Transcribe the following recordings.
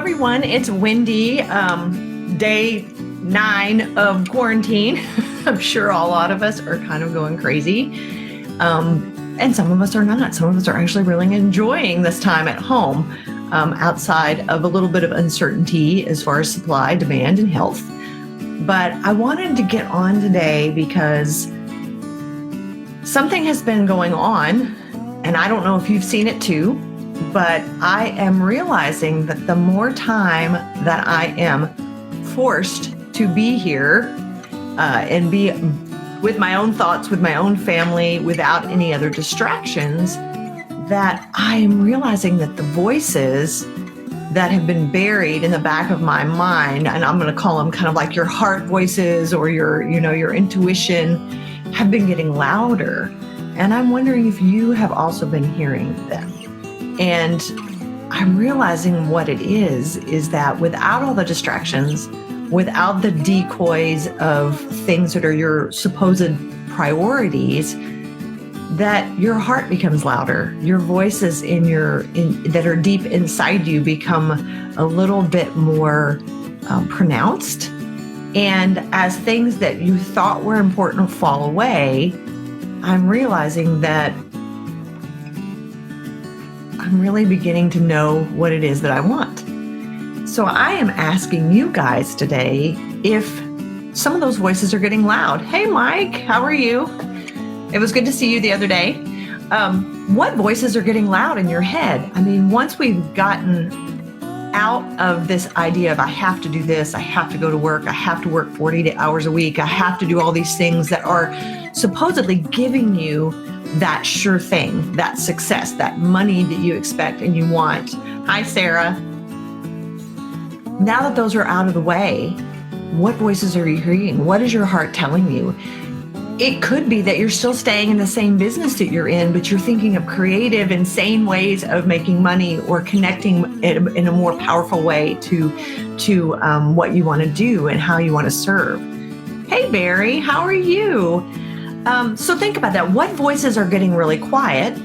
everyone. It's Wendy, day 9 of quarantine. I'm sure a lot of us are kind of going crazy. And some of us are not. Some of us are actually really enjoying this time at home, outside of a little bit of uncertainty as far as supply, demand, and health. But I wanted to get on today because something has been going on, and I don't know if you've seen it too, but I am realizing that the more time that I am forced to be here and be with my own thoughts, with my own family, without any other distractions, that I am realizing that the voices that have been buried in the back of my mind, and I'm going to call them kind of like your heart voices or your intuition, have been getting louder. And I'm wondering if you have also been hearing them. And I'm realizing what it is that without all the distractions, without the decoys of things that are your supposed priorities, that your heart becomes louder. Your voices that are deep inside you become a little bit more pronounced. And as things that you thought were important fall away, I'm realizing that I'm really beginning to know what it is that I want. So I am asking you guys today if some of those voices are getting loud. Hey, Mike, how are you? It was good to see you the other day. What voices are getting loud in your head? I mean, once we've gotten out of this idea of I have to do this, I have to go to work, I have to work 40 hours a week, I have to do all these things that are supposedly giving you that sure thing, that success, that money that you expect and you want. Hi, Sarah. Now that those are out of the way, what voices are you hearing? What is your heart telling you? It could be that you're still staying in the same business that you're in, but you're thinking of creative and sane ways of making money or connecting in a more powerful way to what you want to do and how you want to serve. Hey, Barry, how are you? So think about that. What voices are getting really quiet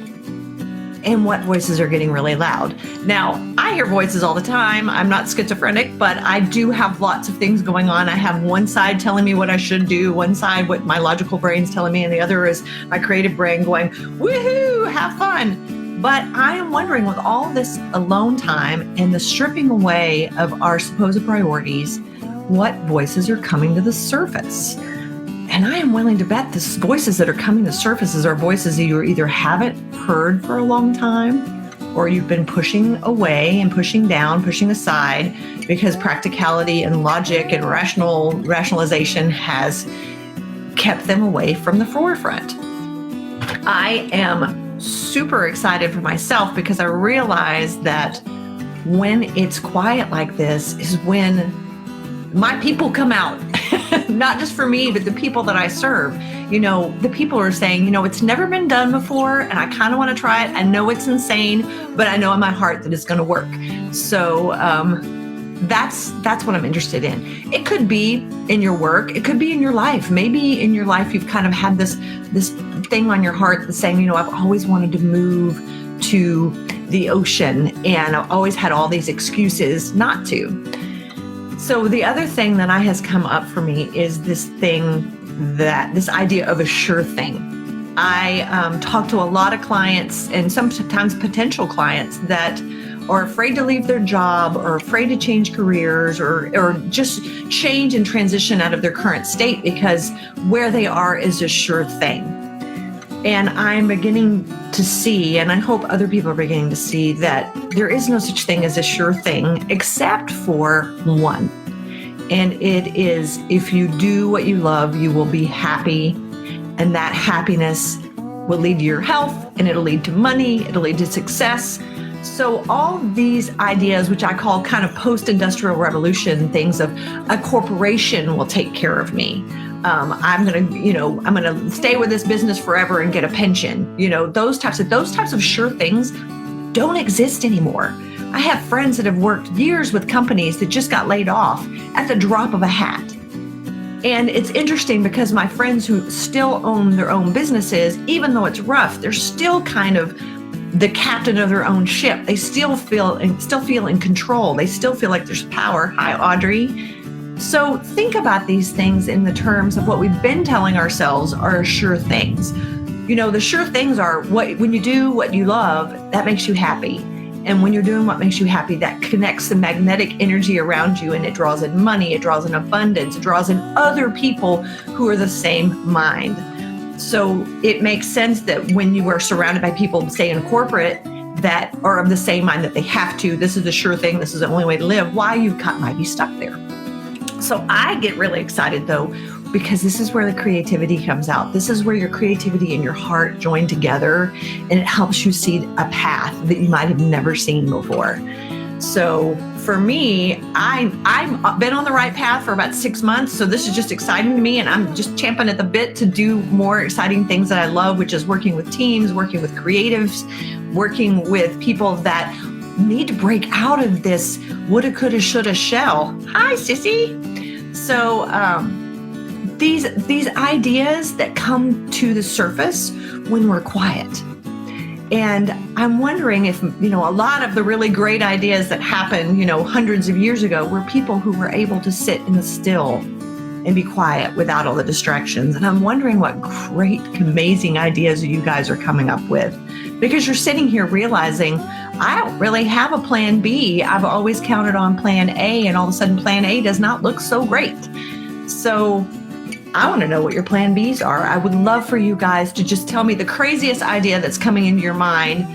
and what voices are getting really loud? Now, I hear voices all the time. I'm not schizophrenic, but I do have lots of things going on. I have one side telling me what I should do, one side what my logical brain's telling me, and the other is my creative brain going, woohoo, have fun. But I am wondering, with all this alone time and the stripping away of our supposed priorities, what voices are coming to the surface? And I am willing to bet the voices that are coming to surfaces are voices that you either haven't heard for a long time, or you've been pushing away and pushing down, pushing aside, because practicality and logic and rationalization has kept them away from the forefront. I am super excited for myself because I realize that when it's quiet like this is when my people come out. Not just for me, but the people that I serve. The people are saying, it's never been done before, and I kind of want to try it. I know it's insane, but I know in my heart that it's going to work. So that's what I'm interested in. It could be in your work. It could be in your life. Maybe in your life you've kind of had this thing on your heart that's saying, I've always wanted to move to the ocean, and I've always had all these excuses not to. So the other thing that has come up for me is this idea of a sure thing. I talk to a lot of clients and sometimes potential clients that are afraid to leave their job or afraid to change careers or just change and transition out of their current state because where they are is a sure thing. And I'm beginning to see, and I hope other people are beginning to see, that there is no such thing as a sure thing except for one. And it is, if you do what you love, you will be happy. And that happiness will lead to your health, and it'll lead to money, it'll lead to success. So all these ideas, which I call kind of post-industrial revolution things of a corporation will take care of me. I'm going to stay with this business forever and get a pension. Those types of sure things don't exist anymore. I have friends that have worked years with companies that just got laid off at the drop of a hat. And it's interesting because my friends who still own their own businesses, even though it's rough, they're still kind of the captain of their own ship. They still feel in control. They still feel like there's power. Hi, Audrey. So think about these things in the terms of what we've been telling ourselves are sure things. The sure things are when you do what you love, that makes you happy. And when you're doing what makes you happy, that connects the magnetic energy around you, and it draws in money, it draws in abundance, it draws in other people who are the same mind. So it makes sense that when you are surrounded by people, say in corporate, that are of the same mind, that they have to, this is the sure thing, this is the only way to live, why you might be stuck there. So I get really excited though, because this is where the creativity comes out. This is where your creativity and your heart join together, and it helps you see a path that you might have never seen before. So for me, I've been on the right path for about 6 months. So this is just exciting to me, and I'm just champing at the bit to do more exciting things that I love, which is working with teams, working with creatives, working with people that need to break out of this woulda, coulda, shoulda shell. Hi, sissy. So these ideas that come to the surface when we're quiet. And I'm wondering if, a lot of the really great ideas that happened, hundreds of years ago were people who were able to sit in the still and be quiet without all the distractions. And I'm wondering what great, amazing ideas you guys are coming up with, because you're sitting here realizing, I don't really have a plan B. I've always counted on plan A, and all of a sudden plan A does not look so great. So I want to know what your plan Bs are. I would love for you guys to just tell me the craziest idea that's coming into your mind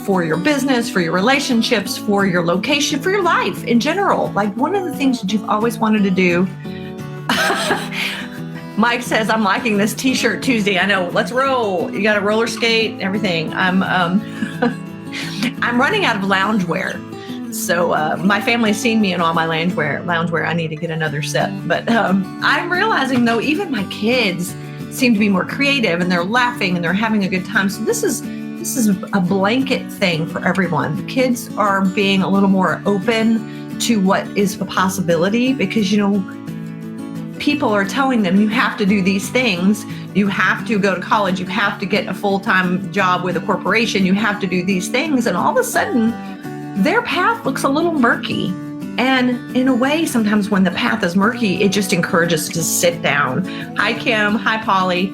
for your business, for your relationships, for your location, for your life in general. Like one of the things that you've always wanted to do. Mike says, I'm liking this T-shirt Tuesday. I know. Let's roll. You got a roller skate, everything. I'm running out of loungewear. So my family's seen me in all my loungewear. I need to get another set. But I'm realizing, though, even my kids seem to be more creative, and they're laughing and they're having a good time. So this is a blanket thing for everyone. The kids are being a little more open to what is a possibility, because, people are telling them you have to do these things. You have to go to college. You have to get a full-time job with a corporation. You have to do these things. And all of a sudden, their path looks a little murky. And in a way, sometimes when the path is murky, it just encourages us to sit down. Hi, Kim. Hi, Polly.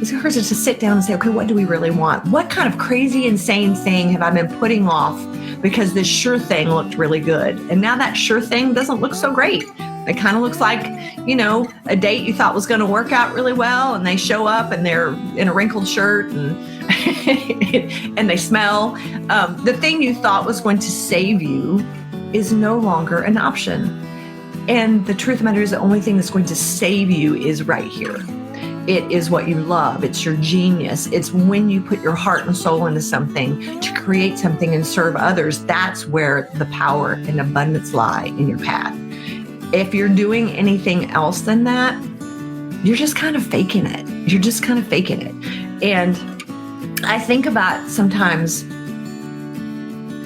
It encourages us to sit down and say, okay, what do we really want? What kind of crazy, insane thing have I been putting off because this sure thing looked really good? And now that sure thing doesn't look so great. It kind of looks like, a date you thought was going to work out really well, and they show up and they're in a wrinkled shirt and and they smell. The thing you thought was going to save you is no longer an option. And the truth of the matter is, the only thing that's going to save you is right here. It is what you love. It's your genius. It's when you put your heart and soul into something to create something and serve others. That's where the power and abundance lie in your path. If you're doing anything else than that, you're just kind of faking it. And I think about sometimes,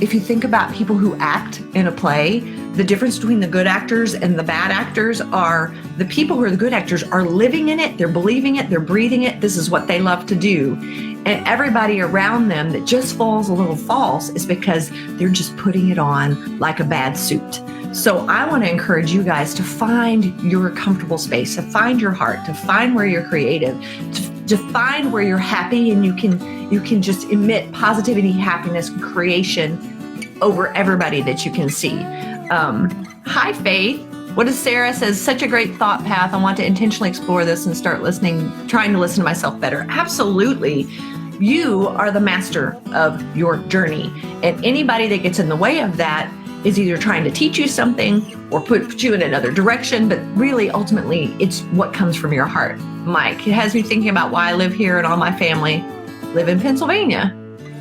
if you think about people who act in a play, the difference between the good actors and the bad actors are the people who are the good actors are living in it, they're believing it, they're breathing it, this is what they love to do. And everybody around them that just falls a little false is because they're just putting it on like a bad suit. So I want to encourage you guys to find your comfortable space, to find your heart, to find where you're creative, to find where you're happy, and you can just emit positivity, happiness, creation over everybody that you can see. Hi, Faith. What is Sarah says? Such a great thought path. I want to intentionally explore this and start trying to listen to myself better. Absolutely. You are the master of your journey, and anybody that gets in the way of that is either trying to teach you something or put you in another direction, but really, ultimately, it's what comes from your heart. Mike, it has me thinking about why I live here and all my family live in Pennsylvania.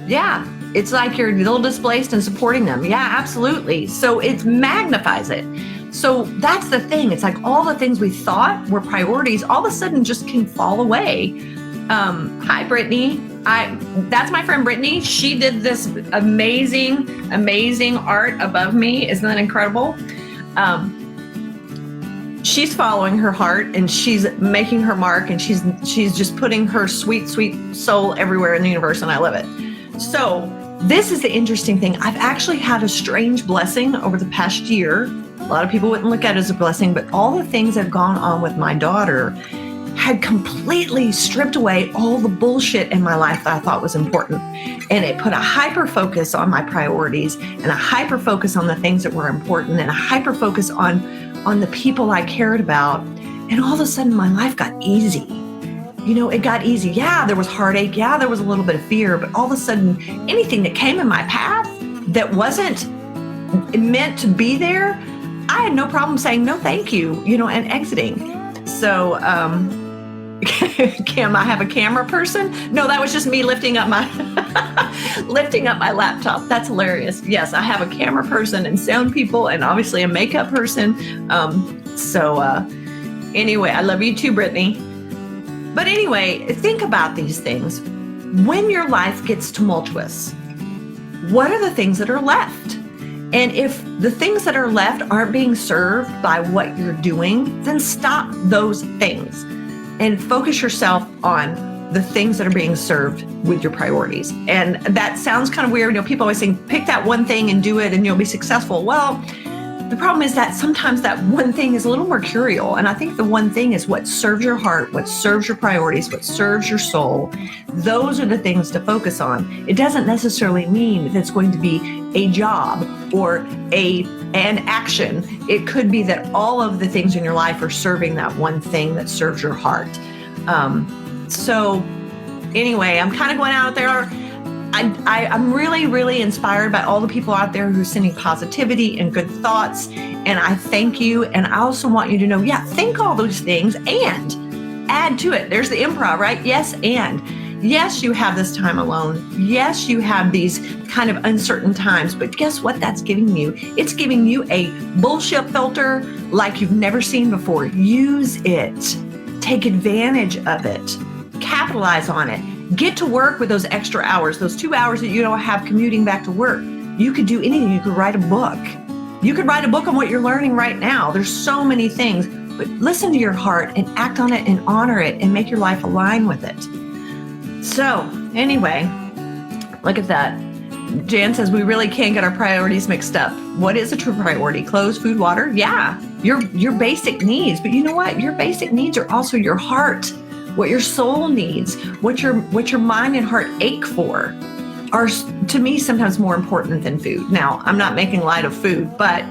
Yeah, it's like you're a little displaced and supporting them. Yeah, absolutely. So it magnifies it. So that's the thing. It's like all the things we thought were priorities all of a sudden just can fall away. Hi, Brittany. That's my friend Brittany. She did this amazing art above me. Isn't that incredible? She's following her heart, and she's making her mark, and she's just putting her sweet soul everywhere in the universe, and I love it. So this is the interesting thing. I've actually had a strange blessing over the past year. A lot of people wouldn't look at it as a blessing, but all the things that have gone on with my daughter had completely stripped away all the bullshit in my life that I thought was important. And it put a hyper focus on my priorities and a hyper focus on the things that were important and a hyper focus on the people I cared about. And all of a sudden my life got easy. It got easy. Yeah, there was heartache. Yeah, there was a little bit of fear, but all of a sudden anything that came in my path that wasn't meant to be there, I had no problem saying no, thank you, and exiting. So, Kim, I have a camera person. No, that was just me lifting up my laptop. That's hilarious. Yes, I have a camera person and sound people and obviously a makeup person. Anyway, I love you too, Brittany. But anyway, think about these things. When your life gets tumultuous, what are the things that are left? And if the things that are left aren't being served by what you're doing, then stop those things and focus yourself on the things that are being served with your priorities. And that sounds kind of weird. People always say, pick that one thing and do it and you'll be successful. Well, the problem is that sometimes that one thing is a little mercurial. And I think the one thing is what serves your heart, what serves your priorities, what serves your soul. Those are the things to focus on. It doesn't necessarily mean that it's going to be a job or an action. It could be that all of the things in your life are serving that one thing that serves your heart. So anyway, I'm kind of going out there. I'm really, really inspired by all the people out there who are sending positivity and good thoughts. And I thank you. And I also want you to know, think all those things and add to it. There's the improv, right? Yes, and. Yes, you have this time alone. Yes, you have these kind of uncertain times, but guess what that's giving you? It's giving you a bullshit filter like you've never seen before. Use it. Take advantage of it. Capitalize on it. Get to work with those extra hours, those 2 hours that you don't have commuting back to work. You could do anything. You could write a book. You could write a book on what you're learning right now. There's so many things, but listen to your heart and act on it and honor it and make your life align with it. So anyway, look at that. Jan says we really can get our priorities mixed up. What is a true priority? Clothes, food, water? Yeah, your basic needs. But you know what? Your basic needs are also your heart, what your soul needs, what your mind and heart ache for are, to me, sometimes more important than food. Now, I'm not making light of food, but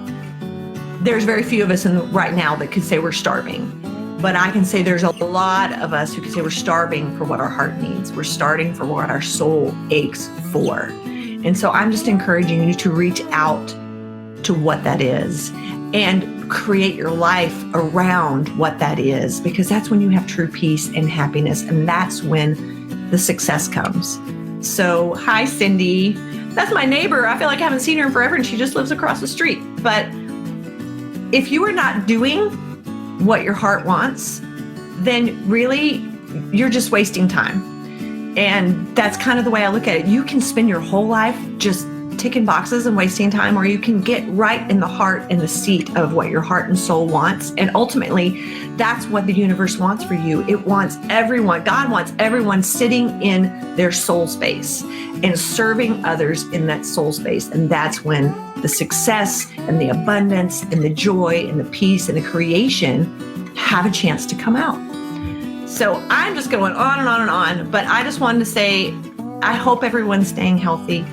there's very few of us right now that could say we're starving. But I can say there's a lot of us who can say we're starving for what our heart needs. We're starving for what our soul aches for. And so I'm just encouraging you to reach out to what that is and create your life around what that is, because that's when you have true peace and happiness. And that's when the success comes. So, hi, Cindy. That's my neighbor. I feel like I haven't seen her in forever and she just lives across the street. But if you are not doing what your heart wants, then really you're just wasting time. And that's kind of the way I look at it. You can spend your whole life just ticking boxes and wasting time, or you can get right in the heart and the seat of what your heart and soul wants. And ultimately, that's what the universe wants for you. It wants everyone, God wants everyone sitting in their soul space and serving others in that soul space. And that's when the success and the abundance and the joy and the peace and the creation have a chance to come out. So I'm just going on and on and on, but I just wanted to say, I hope everyone's staying healthy.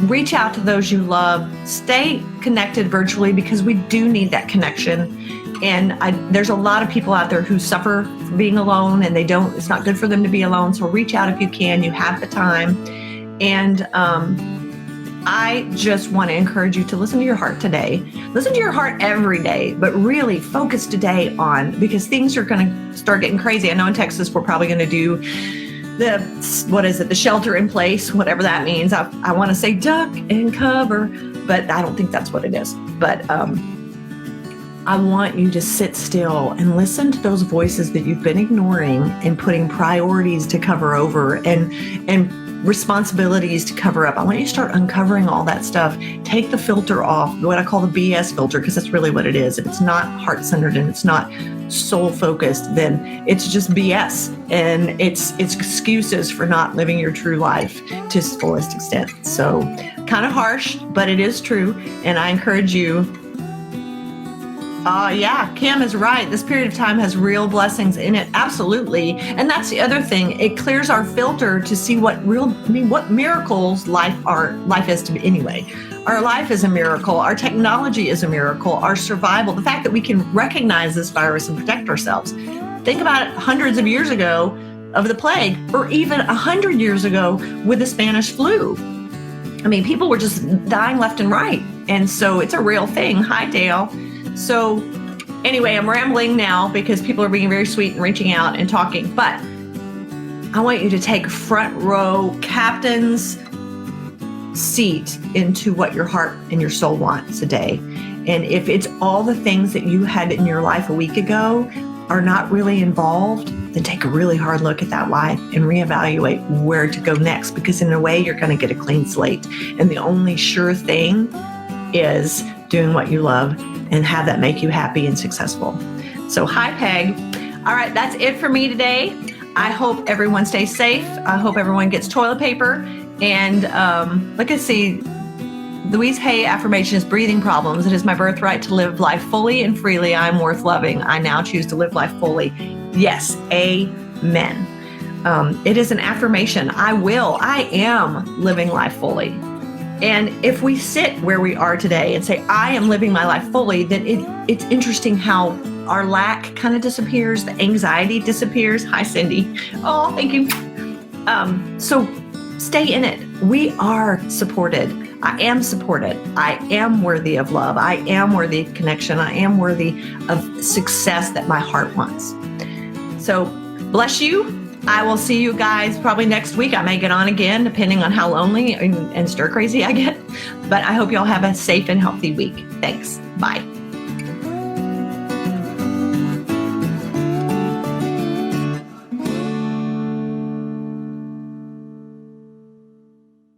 Reach out to those you love. Stay connected virtually, because we do need that connection. And there's a lot of people out there who suffer from being alone, and it's not good for them to be alone. So reach out if you can. You have the time. And I just want to encourage you to listen to your heart today. Listen to your heart every day, but really focus today on, because things are going to start getting crazy. I know in Texas, we're probably going to do the shelter in place, whatever that means. I want to say duck and cover, but I don't think that's what it is. But I want you to sit still and listen to those voices that you've been ignoring and putting priorities to cover over, and responsibilities to cover up. I want you to start uncovering all that stuff. Take the filter off, what I call the BS filter, because that's really what it is. If it's not heart-centered and it's not soul-focused, then it's just BS. And it's excuses for not living your true life to its fullest extent. So kind of harsh, but it is true. And I encourage you. Yeah, Kim is right. This period of time has real blessings in it. Absolutely. And that's the other thing. It clears our filter to see what miracles life is to be anyway. Our life is a miracle. Our technology is a miracle. Our survival, the fact that we can recognize this virus and protect ourselves. Think about it hundreds of years ago of the plague, or even 100 years ago with the Spanish flu. I mean, people were just dying left and right. And so it's a real thing. Hi, Dale. So anyway, I'm rambling now because people are being very sweet and reaching out and talking, but I want you to take front row captain's seat into what your heart and your soul wants today. And if it's all the things that you had in your life a week ago are not really involved, then take a really hard look at that life and reevaluate where to go next, because in a way you're going to get a clean slate. And the only sure thing is doing what you love and have that make you happy and successful. So hi, Peg. All right, that's it for me today. I hope everyone stays safe. I hope everyone gets toilet paper. And let's see, Louise Hay affirmation is breathing problems. It is my birthright to live life fully and freely. I am worth loving. I now choose to live life fully. Yes, amen. It is an affirmation. I am living life fully. And if we sit where we are today and say, I am living my life fully, then it's interesting how our lack kind of disappears, the anxiety disappears. Hi, Cindy. Oh, thank you. So stay in it. We are supported. I am supported. I am worthy of love. I am worthy of connection. I am worthy of success that my heart wants. So bless you. I will see you guys probably next week. I may get on again, depending on how lonely and stir crazy I get. But I hope y'all have a safe and healthy week. Thanks. Bye.